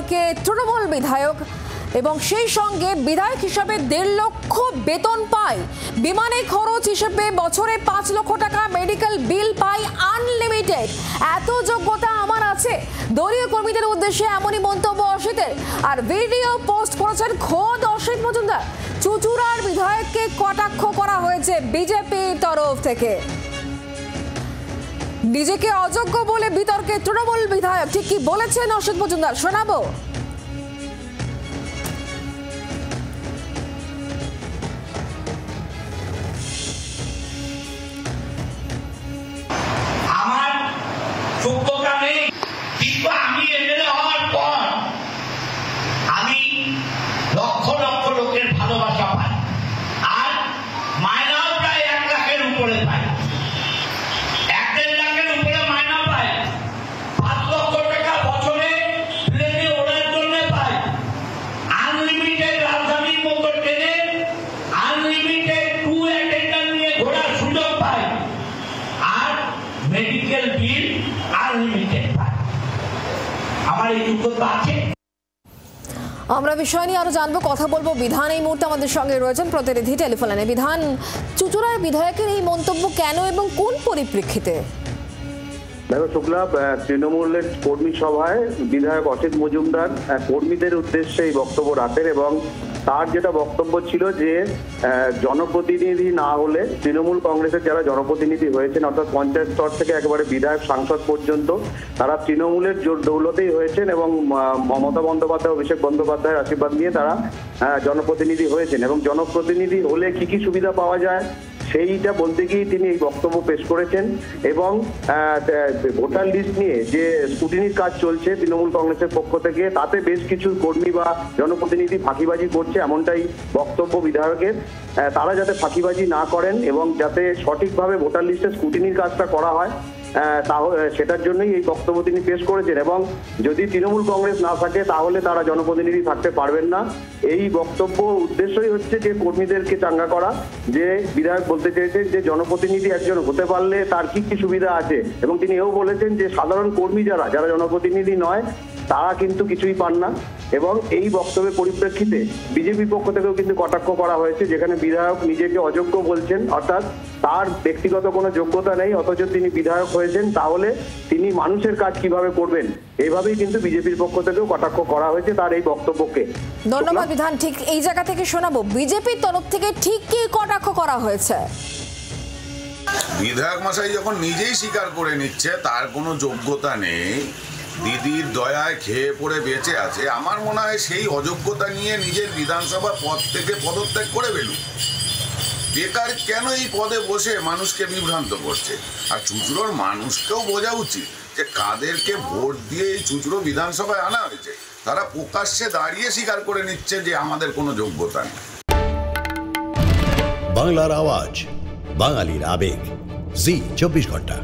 বিধায়ককে তৃণমূল বিধায়ক এবং সেই সঙ্গে বিধায়ক হিসাবে 1.5 লক্ষ বেতন পায়, বিমানে খরচ হিসেবে বছরে 5 লক্ষ টাকা মেডিকেল বিল পাই আনলিমিটেড। এত যোগ্যতা আমার আছে। দলীয় কর্মীদের উদ্দেশ্যে এমনই মন্তব্য অসিতের। আর ভিডিও পোস্ট করেছেন খোদ অসিত মজুমদার। চুঁচুড়ার বিধায়ককে কটাক্ষ করা হয়েছে বিজেপির তরফ থেকে। নিজেকে অযোগ্য বলে বিতর্কে তৃণমূল বিধায়ক, ঠিক কি বলেছেন অসিত মজুমদার শোনাবো। আমার যোগ্যতা নেই, কিন্তু আমি এমএলএ হওয়ার পর আমি লক্ষ লক্ষ লোকের ভালোবাসা পাই, আর মায়নাও প্রায় 1 লাখের উপরে পাই। 1.5 লাখের উপরে মায়না পাই। 5 লক্ষ টাকা বছরে প্লেনে ওড়ার জন্য পাই। আনলিমিটেড রাজধানীর মতো ট্রেনে আনলিমিটেড টু অ্যাটেন্ডার নিয়ে ঘোরার সুযোগ পাই, আর মেডিকেল বিল আনলিমিটেড পাই। আমার এই যোগ্যতা আছে। আমরা বিষয় নিয়ে আরো জানবো, কথা বলবো। বিধান এই মুহূর্তে আমাদের সঙ্গে রয়েছেন প্রতিনিধি টেলিফোন লাইনে। বিধান, চুঁচুড়ার বিধায়কের এই মন্তব্য কেন এবং কোন পরিপ্রেক্ষিতে? দেখো শুক্লা, তৃণমূলের কর্মী সভায় বিধায়ক অসিত মজুমদার কর্মীদের উদ্দেশ্যে এই বক্তব্য রাখেন এবং তার যেটা বক্তব্য ছিল যে জনপ্রতিনিধি না হলে তৃণমূল কংগ্রেসের যারা জনপ্রতিনিধি হয়েছেন, অর্থাৎ পঞ্চায়েত স্তর থেকে একেবারে বিধায়ক সাংসদ পর্যন্ত, তারা তৃণমূলের জোর দৌলতেই হয়েছেন এবং মমতা বন্দ্যোপাধ্যায়, অভিষেক বন্দ্যোপাধ্যায়ের আশীর্বাদ নিয়ে তারা জনপ্রতিনিধি হয়েছেন। এবং জনপ্রতিনিধি হলে কি কি সুবিধা পাওয়া যায় সেইটা বলতে গিয়ে তিনি এই বক্তব্য পেশ করেছেন। এবং ভোটার লিস্ট নিয়ে যে স্কুটিনির কাজ চলছে তৃণমূল কংগ্রেসের পক্ষ থেকে, তাতে বেশ কিছু কর্মী বা জনপ্রতিনিধি ফাঁকিবাজি করছে, এমনটাই বক্তব্য বিধায়কের। তারা যাতে ফাঁকিবাজি না করেন এবং যাতে সঠিকভাবে ভোটার লিস্টে স্কুটিনির কাজটা করা হয়, সেটার জন্যই এই বক্তব্য তিনি পেশ করেছেন। এবং যদি তৃণমূল কংগ্রেস না থাকে তাহলে তারা জনপ্রতিনিধি থাকতে পারবেন না। এই বক্তব্য উদ্দেশ্যই হচ্ছে যে কর্মীদেরকে চাঙ্গা করা। যে বিধায়ক বলতে চেয়েছেন যে জনপ্রতিনিধি একজন হতে পারলে তার কি কি সুবিধা আছে, এবং তিনি এও বলেছেন যে সাধারণ কর্মী যারা জনপ্রতিনিধি নয় তারা কিন্তু কিছুই পান না। এবং এই বক্তব্যের পরিপ্রেক্ষিতে বিজেপির পক্ষ থেকেও কিন্তু কটাক্ষ করা হয়েছে, যেখানে বিধায়ক নিজেকে অযোগ্য বলছেন, অর্থাৎ তার ব্যক্তিগত কোনো যোগ্যতা নেই, অথচ তিনি বিধায়ক হয়েছেন, তাহলে তিনি মানুষের কাজ কিভাবে করবেন, এইভাবেই কিন্তু বিজেপির পক্ষ থেকেও কটাক্ষ করা হয়েছে তার এই বক্তব্যকে। ধন্যবাদ বিধান। ঠিক এই জায়গা থেকে শোনাবো বিজেপির তরফ থেকে ঠিক কি কটাক্ষ করা হয়েছে। বিধায়ক মশাই যখন নিজেই স্বীকার করে নিচ্ছে তার কোনো যোগ্যতা নেই, দিদির দয়ায় খেয়ে পড়ে বেঁচে আছে, আমার মনে হয় সেই অযোগ্যতা নিয়ে নিজের বিধানসভা পদ থেকে পদত্যাগ করে ফেলুন। বেকার কেন এই পদে বসে মানুষকে বিভ্রান্ত করছে? আর চুঁচুড়োর মানুষকেও বোঝা উচিত যে কাদেরকে ভোট দিয়ে এই চুঁচুড়ো বিধানসভায় আনা হয়েছে, তারা প্রকাশ্যে দাঁড়িয়ে স্বীকার করে নিচ্ছে যে আমাদের কোনো যোগ্যতা নেই। বাংলার আওয়াজ, বাঙালির আবেগ, জি 24 ঘন্টা।